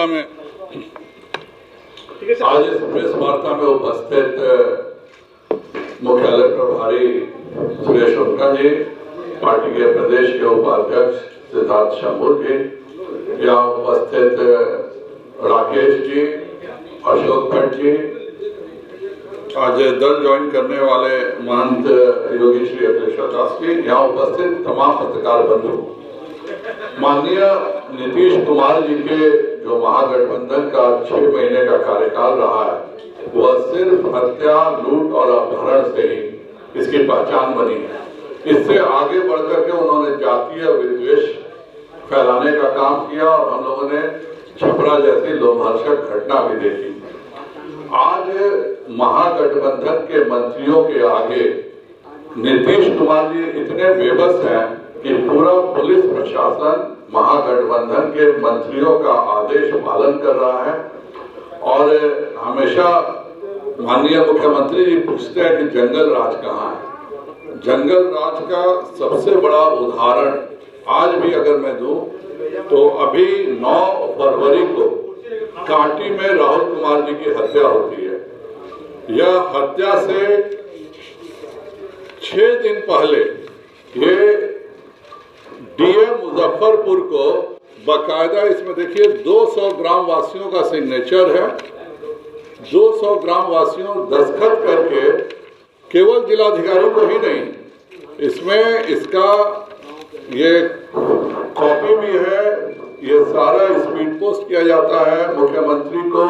में आज इस प्रेस वार्ता में उपस्थित मुख्यालय प्रभारी सुरेश उनका जी, पार्टी के प्रदेश के उपाध्यक्ष सिद्धार्थ शंभू जी, यहाँ उपस्थित राकेश जी, अशोक भट्ट जी, आज दल ज्वाइन करने वाले महंत योगी श्री अखिलेश्वर दास जी, यहाँ उपस्थित तमाम पत्रकार बंधु, माननीय नीतीश कुमार जी के जो महागठबंधन का 6 महीने का कार्यकाल रहा है वह सिर्फ हत्या, लूट और अपहरण से ही इसकी पहचान बनी है। इससे आगे बढ़कर के उन्होंने जातीय विद्वेष फैलाने का काम किया और हम लोगों ने छपरा जैसी लोमहर्षक घटना भी देखी। आज महागठबंधन के मंत्रियों के आगे नीतीश कुमार जी इतने बेबस हैं कि पूरा पुलिस प्रशासन महागठबंधन के मंत्रियों का आदेश पालन कर रहा है। और हमेशा माननीय मुख्यमंत्री जी पूछते हैं कि जंगल राज कहाँ है। जंगल राज का सबसे बड़ा उदाहरण आज भी अगर मैं दूं तो अभी 9 फरवरी को कांटी में राहुल कुमार जी की हत्या होती है। यह हत्या से 6 दिन पहले ये डीएम मुजफ्फरपुर को बाकायदा, इसमें देखिए 200 ग्राम वासियों का सिग्नेचर है, 200 ग्राम वासियों दस्तखत करके, केवल जिलाधिकारी को ही नहीं, इसमें इसका ये कॉपी भी है, ये सारा स्पीड पोस्ट किया जाता है मुख्यमंत्री को,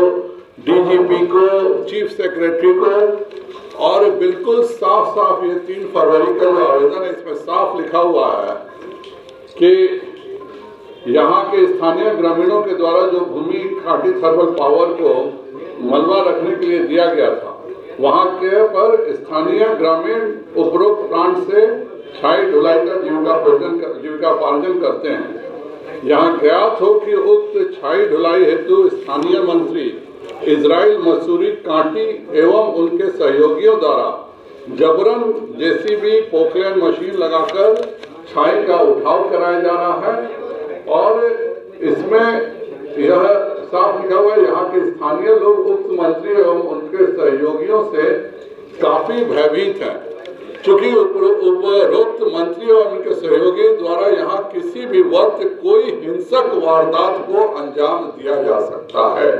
डीजीपी को, चीफ सेक्रेटरी को, और बिल्कुल साफ साफ ये 3 फरवरी का जो आवेदन है इसमें साफ लिखा हुआ है कि यहाँ के स्थानीय ग्रामीणों के द्वारा जो भूमि कांटी थर्मल पावर को मलबा रखने के लिए दिया गया था, वहाँ के पर स्थानीय ग्रामीण उपरोक्त प्लांट से छाई ढुलाई का जीविकापार्जन करते हैं। यहाँ ज्ञात हो कि उक्त छाई ढुलाई हेतु स्थानीय मंत्री इजराइल मसूरी कांटी एवं उनके सहयोगियों द्वारा जबरन जेसीबी पोकलैंड मशीन लगाकर छाई का उठाव कराया जा रहा है। और इसमें यह साफ लिखा हुआ है यहाँ के स्थानीय लोग उक्त मंत्री एवं उनके सहयोगियों से काफी भयभीत हैं, क्योंकि उपरोक्त मंत्री और उनके सहयोगी द्वारा यहाँ किसी भी वक्त कोई हिंसक वारदात को अंजाम दिया जा सकता है।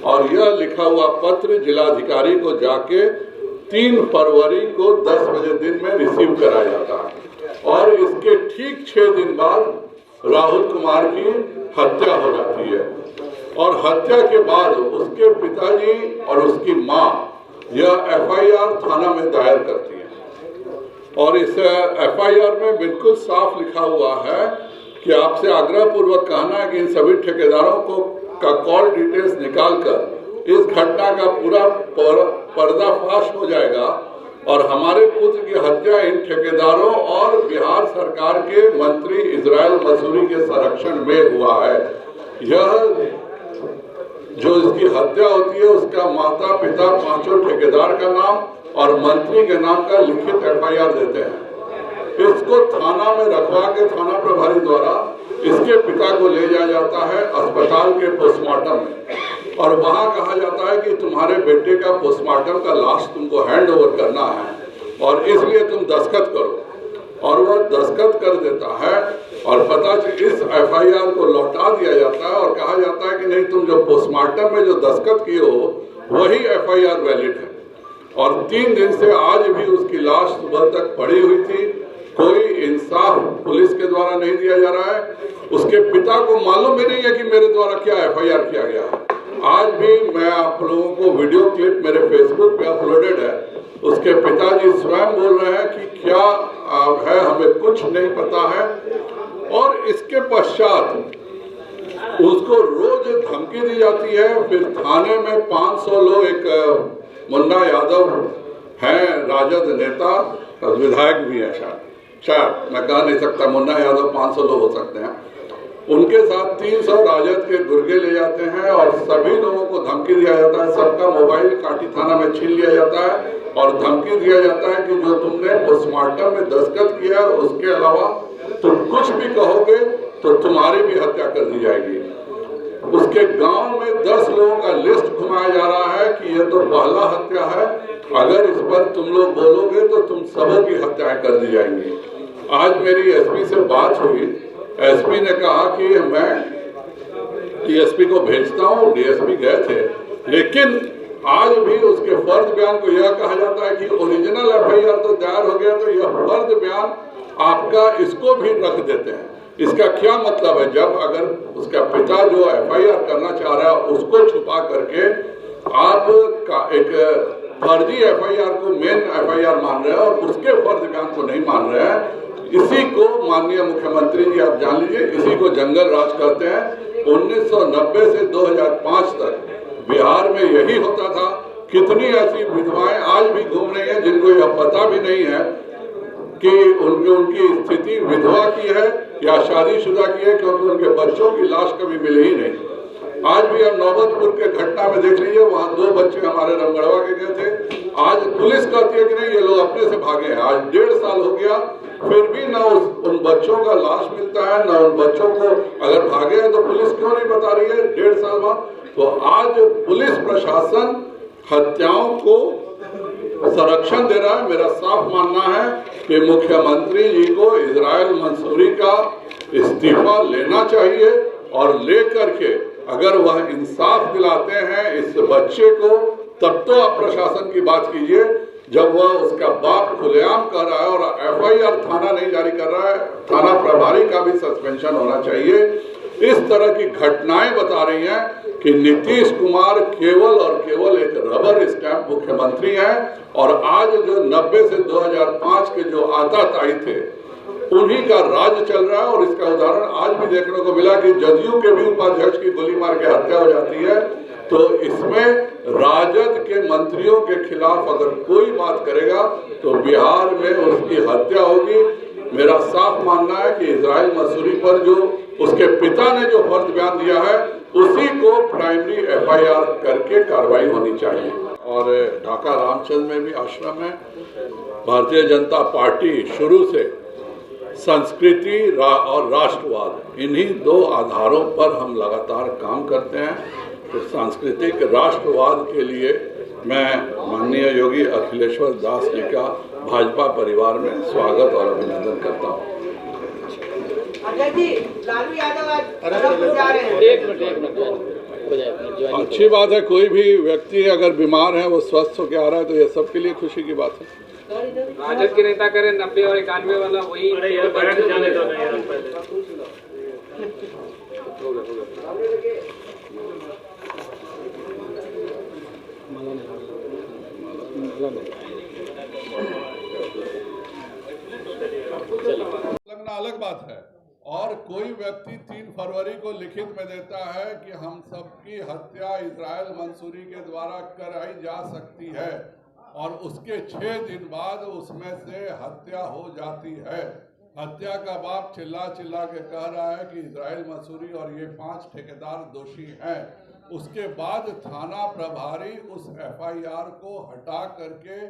और यह लिखा हुआ पत्र जिलाधिकारी को जाके 3 फरवरी को 10 बजे दिन में रिसीव कराया जाता है। और इसके ठीक 6 दिन बाद राहुल कुमार की हत्या हो जाती है। और हत्या के बाद उसके पिताजी और उसकी मां यह एफआईआर थाना में दायर करती है। और इस एफआईआर में बिल्कुल साफ लिखा हुआ है कि आपसे आग्रह पूर्वक कहना है कि इन सभी ठेकेदारों को का कॉल डिटेल्स निकालकर इस घटना का पूरा पर्दाफाश हो जाएगा और हमारे पुत्र की हत्या इन ठेकेदारों और बिहार सरकार के मंत्री इजराइल मसूरी के संरक्षण में हुआ है। यह जो इसकी हत्या होती है उसका माता पिता, 5 ठेकेदार का नाम और मंत्री के नाम का लिखित एफआईआर देते हैं। इसको थाना में रखवा के थाना प्रभारी द्वारा इसके पिता को ले जाया जाता है अस्पताल के पोस्टमार्टम में, और वहां कहा जाता है कि तुम्हारे बेटे का पोस्टमार्टम का लाश तुमको हैंड ओवर करना है और इसलिए तुम दस्तखत करो। और वह दस्तखत कर देता है और पता चल इस एफआईआर को लौटा दिया जाता है और कहा जाता है कि नहीं, तुम जो पोस्टमार्टम में जो दस्तखत किए हो वही एफआईआर वैलिड है। और 3 दिन से आज भी उसकी लाश सुबह तक पड़ी हुई थी, कोई इंसाफ पुलिस के द्वारा नहीं दिया जा रहा है। उसके पिता को मालूम भी नहीं है कि मेरे द्वारा क्या एफआईआर किया गया है। आज भी मैं आप लोगों को वीडियो क्लिप मेरे फेसबुक पे अपलोडेड है, उसके पिताजी स्वयं बोल रहे हैं कि क्या है, हमें कुछ नहीं पता है। और इसके पश्चात उसको रोज धमकी दी जाती है। फिर थाने में 500 लोग, एक मुन्ना यादव हैं राजद नेता, विधायक भी है, शायद मैं कह नहीं सकता, मुन्ना यादव 500 लोग हो सकते हैं, उनके साथ 300 राजद के गुर्गे ले जाते हैं और सभी लोगों को धमकी दिया जाता है। सबका मोबाइल कांटी थाना में छीन लिया जाता है और धमकी दिया जाता है कि जो तुमने पोस्टमार्टम में दस्तखत किया उसके अलावा तुम कुछ भी कहोगे तो तुम्हारी भी हत्या कर दी जाएगी। उसके गांव में 10 लोगों का लिस्ट घुमाया जा रहा है कि यह तो पहला हत्या है, अगर इस पर तुम लोग बोलोगे तो तुम सबों की हत्याएं कर दी जाएंगी। आज मेरी एसपी से बात हुई, एसपी ने कहा कि मैं डीएसपी को भेजता हूँ, डीएसपी गए थे, लेकिन आज भी उसके फर्ज बयान को यह कहा जाता है कि ओरिजिनल एफआईआर तो दायर हो गया, तो यह फर्ज बयान आपका इसको भी रख देते हैं। इसका क्या मतलब है? जब अगर उसका पिता जो एफआईआर करना चाह रहा है उसको छुपा करके आप का एक फर्जी एफआईआर को मेन एफआईआर मान रहे हैं और उसके फर्ज बयान को नहीं मान रहे हैं, इसी को माननीय मुख्यमंत्री जी आप जान लीजिए, इसी को जंगल राज कहते हैं। 1990 से 2005 तक बिहार में यही होता था। कितनी ऐसी विधवाएं आज भी घूम रही हैं जिनको यह पता भी नहीं है कि उनकी स्थिति विधवा की है या शादीशुदा की है, क्योंकि उनके बच्चों की लाश कभी मिली ही नहीं। आज भी हम नौबतपुर के घटना में देख लीजिए, वहाँ 2 बच्चे हमारे रमगढ़वा के गए थे। आज पुलिस कहती है कि नहीं, ये लोग अपने से भागे हैं। आज 1.5 साल हो गया, फिर भी न उन बच्चों का लाश मिलता है, न उन बच्चों को अगर भागे हैं तो पुलिस क्यों नहीं बता रही है 1.5 साल बाद। तो आज पुलिस प्रशासन हत्याओं को संरक्षण दे रहा है। मेरा साफ मानना है कि मुख्यमंत्री जी को इजराइल मंसूरी का इस्तीफा लेना चाहिए और लेकर के अगर वह इंसाफ दिलाते हैं इस बच्चे को, तब तो आप प्रशासन की बात कीजिए। जब वह उसका बाप खुलेआम कर रहा है और एफआईआर थाना नहीं जारी कर रहा है, थाना प्रभारी का भी सस्पेंशन होना चाहिए। इस तरह की घटनाएं बता रही हैं कि नीतीश कुमार केवल और केवल एक रबर स्टैंप मुख्यमंत्री हैं और आज जो 90 से 2005 के जो आताताई थे उन्हीं का राज चल रहा है। और इसका उदाहरण आज भी देखने को मिला कि जदयू के भी उपाध्यक्ष की गोली मार के हत्या हो जाती है। तो इसमें राजद के मंत्रियों के खिलाफ अगर कोई बात करेगा तो बिहार में उसकी हत्या होगी। मेरा साफ मानना है कि इजराइल मंसूरी पर जो उसके पिता ने जो फर्ज बयान दिया है उसी को प्राइमरी एफआईआर करके कार्रवाई होनी चाहिए। और ढाका रामचंद्र में भी आश्रम है। भारतीय जनता पार्टी शुरू से संस्कृति और राष्ट्रवाद, इन्हीं 2 आधारों पर हम लगातार काम करते हैं। तो सांस्कृतिक राष्ट्रवाद के लिए मैं माननीय योगी अखिलेश्वर दास जी का भाजपा परिवार में स्वागत और अभिनंदन करता हूँ। लालू यादव अच्छी बात है, कोई भी व्यक्ति अगर बीमार है वो स्वस्थ होकर आ रहा है तो ये सबके लिए खुशी की बात है। राजद के नेता करें 90 और 91 वाला वही लगना अलग बात है। और कोई व्यक्ति 3 फरवरी को लिखित में देता है कि हम सबकी हत्या इजराइल मंसूरी के द्वारा कराई जा सकती है और उसके 6 दिन बाद उसमें से हत्या हो जाती है। हत्या का बाप चिल्ला चिल्ला के कह रहा है कि इजराइल मंसूरी और ये 5 ठेकेदार दोषी हैं। उसके बाद थाना प्रभारी उस एफआईआर को हटा करके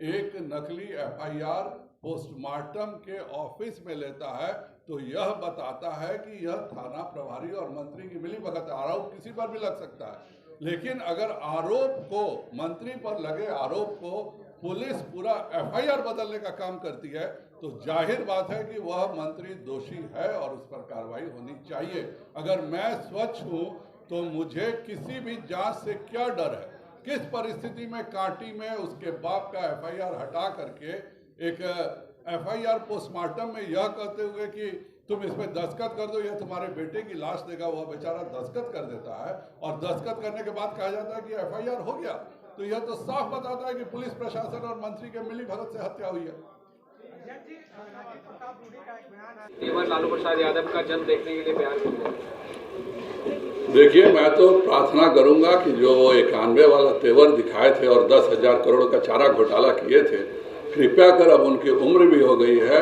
एक नकली एफआईआर पोस्टमार्टम के ऑफिस में लेता है, तो यह बताता है कि यह थाना प्रभारी और मंत्री की मिलीभगत। आरोप किसी पर भी लग सकता है, लेकिन अगर आरोप को, मंत्री पर लगे आरोप को पुलिस पूरा एफआईआर बदलने का काम करती है, तो जाहिर बात है कि वह मंत्री दोषी है और उस पर कार्रवाई होनी चाहिए। अगर मैं स्वच्छ हूँ तो मुझे किसी भी जांच से क्या डर है? किस परिस्थिति में कांटी में उसके बाप का एफआईआर हटा करके एक एफआईआर पोस्टमार्टम में यह कहते हुए कि तुम इसमें दस्तखत कर दो, यह तुम्हारे बेटे की लाश देगा, वह बेचारा दस्तखत कर देता है और दस्तखत करने के बाद कहा जाता है कि एफआईआर हो गया। तो यह तो साफ बताता है कि पुलिस प्रशासन और मंत्री के मिलीभगत से हत्या हुई है। लालू प्रसाद यादव का जन्म देखने के लिए बिहार में, देखिए, मैं तो प्रार्थना करूंगा कि जो 91 वाला तेवर दिखाए थे और 10,000 करोड़ का चारा घोटाला किए थे, कृपया कर, अब उनकी उम्र भी हो गई है,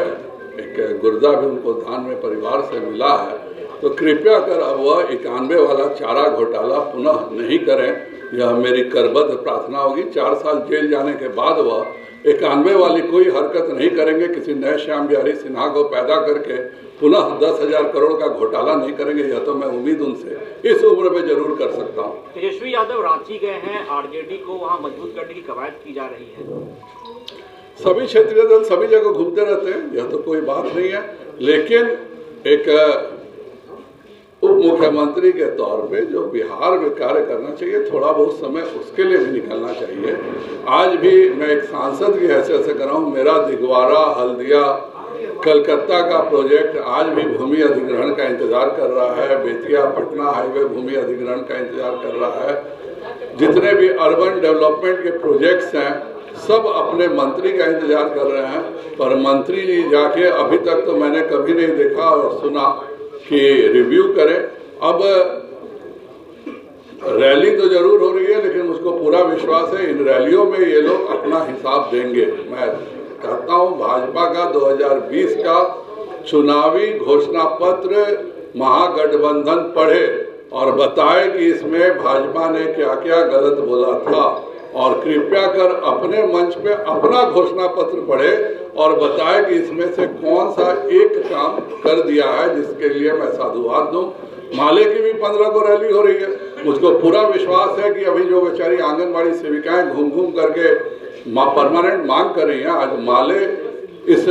एक गुर्दा भी उनको दान में परिवार से मिला है, तो कृपया कर अब वह 91 वाला चारा घोटाला पुनः नहीं करें। यह मेरी करबद्ध प्रार्थना होगी। 4 साल जेल जाने के बाद वह 91 वाली कोई हरकत नहीं करेंगे, किसी नए श्याम बिहारी सिन्हा को पैदा करके पुनः 10,000 करोड़ का घोटाला नहीं करेंगे। यह तो मैं उम्मीद उनसे इस उम्र में जरूर कर सकता हूँ। तेजस्वी यादव रांची गए हैं, आरजेडी को वहां मजबूत करने की कवायद की जा रही है। सभी क्षेत्रीय दल सभी जगह घूमते रहते हैं, यह तो कोई बात नहीं है, लेकिन एक उप मुख्यमंत्री के तौर पे जो बिहार में कार्य करना चाहिए, थोड़ा बहुत समय उसके लिए भी निकलना चाहिए। आज भी मैं एक सांसद की हैसियत से कर रहा हूँ, मेरा दिगवारा हल्दिया कलकत्ता का प्रोजेक्ट आज भी भूमि अधिग्रहण का इंतजार कर रहा है, बेतिया पटना हाईवे भूमि अधिग्रहण का इंतजार कर रहा है। जितने भी अर्बन डेवलपमेंट के प्रोजेक्ट्स हैं सब अपने मंत्री का इंतजार कर रहे हैं, पर मंत्री जी जाके अभी तक तो मैंने कभी नहीं देखा और सुना कि रिव्यू करें। अब रैली तो जरूर हो रही है, लेकिन मुझको पूरा विश्वास है इन रैलियों में ये लोग अपना हिसाब देंगे। मैं कहता हूं भाजपा का 2020 का चुनावी घोषणा पत्र महागठबंधन पढ़े और बताए कि इसमें भाजपा ने क्या क्या गलत बोला था, और कृपया कर अपने मंच पे अपना घोषणा पत्र पढ़े और बताए कि इसमें से कौन सा एक काम कर दिया है जिसके लिए मैं साधुवाद दूं। माले की भी 15 को रैली हो रही है, मुझको पूरा विश्वास है कि अभी जो बेचारी आंगनबाड़ी सेविकाएं घूम घूम करके परमानेंट मांग कर रही हैं, आज माले इस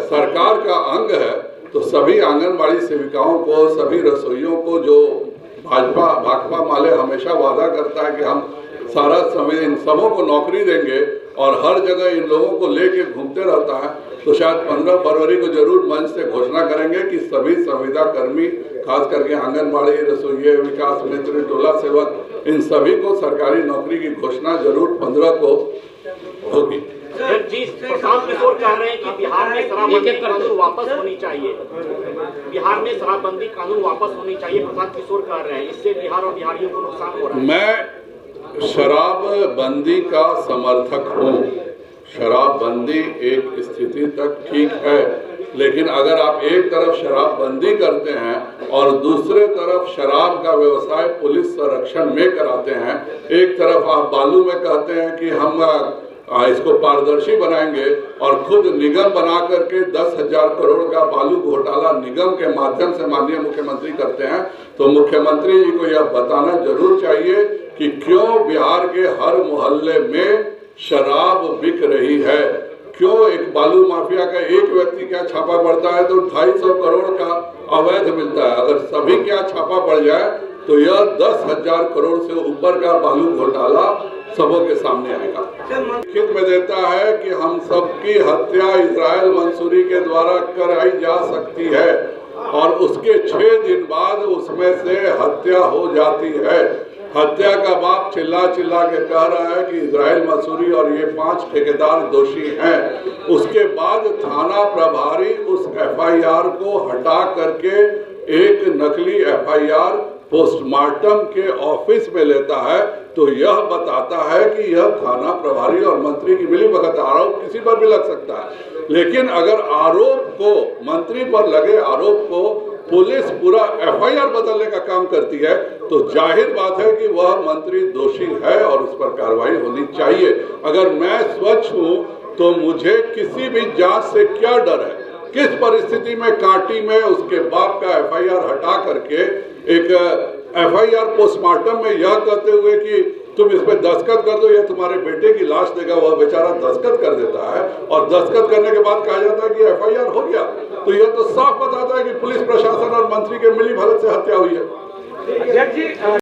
सरकार का अंग है, तो सभी आंगनबाड़ी सेविकाओं को, सभी रसोइयों को, जो भाकपा माले हमेशा वादा करता है कि हम सारा समय इन सबों को नौकरी देंगे और हर जगह इन लोगों को लेके घूमते रहता है, तो शायद 15 फरवरी को जरूर मंच से घोषणा करेंगे कि सभी संविदा कर्मी, खास करके आंगनबाड़ी, रसोइये, विकास मित्र, टोला सेवक, इन सभी को सरकारी नौकरी की घोषणा जरूर 15 को होगी। जी, प्रशांत किशोर कह रहे हैं कि बिहार में शराबबंदी कानून वापस होनी चाहिए, बिहार में शराबबंदी कानून वापस होनी चाहिए, प्रशांत किशोर कह रहे हैं, इससे बिहार और बिहारियों को नुकसान हो रहा है। मैं शराबबंदी का समर्थक हूँ। शराबबंदी एक स्थिति तक ठीक है, लेकिन अगर आप एक तरफ शराबबंदी करते हैं और दूसरे तरफ शराब का व्यवसाय पुलिस संरक्षण में कराते हैं, एक तरफ आप बालू में कहते हैं कि हम इसको पारदर्शी बनाएंगे और खुद निगम बना करके 10,000 करोड़ का बालू घोटाला निगम के माध्यम से माननीय मुख्यमंत्री करते हैं, तो मुख्यमंत्री जी को यह बताना जरूर चाहिए कि क्यों बिहार के हर मोहल्ले में शराब बिक रही है। क्यों एक बालू माफिया का एक व्यक्ति क्या छापा पड़ता है तो 250 करोड़ का अवैध मिलता है। अगर सभी क्या छापा पड़ जाए तो यह 10,000 करोड़ से ऊपर का बालू घोटाला सबों के सामने आएगा। लिखित में देता है कि हम सबकी हत्या इजराइल मंसूरी के द्वारा कराई जा सकती है और उसके 6 दिन बाद उसमें से हत्या हो जाती है। हत्या का बाप चिल्ला चिल्ला के कह रहा है कि इजराइल मंसूरी और ये 5 ठेकेदार दोषी हैं। उसके बाद थाना प्रभारी उस FIR को हटा करके एक नकली FIR पोस्टमार्टम के ऑफिस में लेता है, तो यह बताता है कि यह थाना प्रभारी और मंत्री की मिलीभगत। आरोप किसी पर भी लग सकता है, लेकिन अगर आरोप को, मंत्री पर लगे आरोप को पुलिस पूरा FIR बदलने का काम करती है, तो जाहिर बात है कि वह मंत्री दोषी है और उस पर कार्रवाई होनी चाहिए। अगर मैं स्वच्छ हूं तो मुझे किसी भी जांच से क्या डर है। किस परिस्थिति में कांटी में उसके बाप का FIR हटा करके एक FIR पोस्टमार्टम में यह कहते हुए कि तुम इस पे दस्तखत कर दो, यह तुम्हारे बेटे की लाश देगा, वह बेचारा दस्तखत कर देता है और दस्तखत करने के बाद कहा जाता है कि FIR हो गया, तो यह तो साफ बताता है कि पुलिस प्रशासन और मंत्री के मिलीभगत से हत्या हुई है।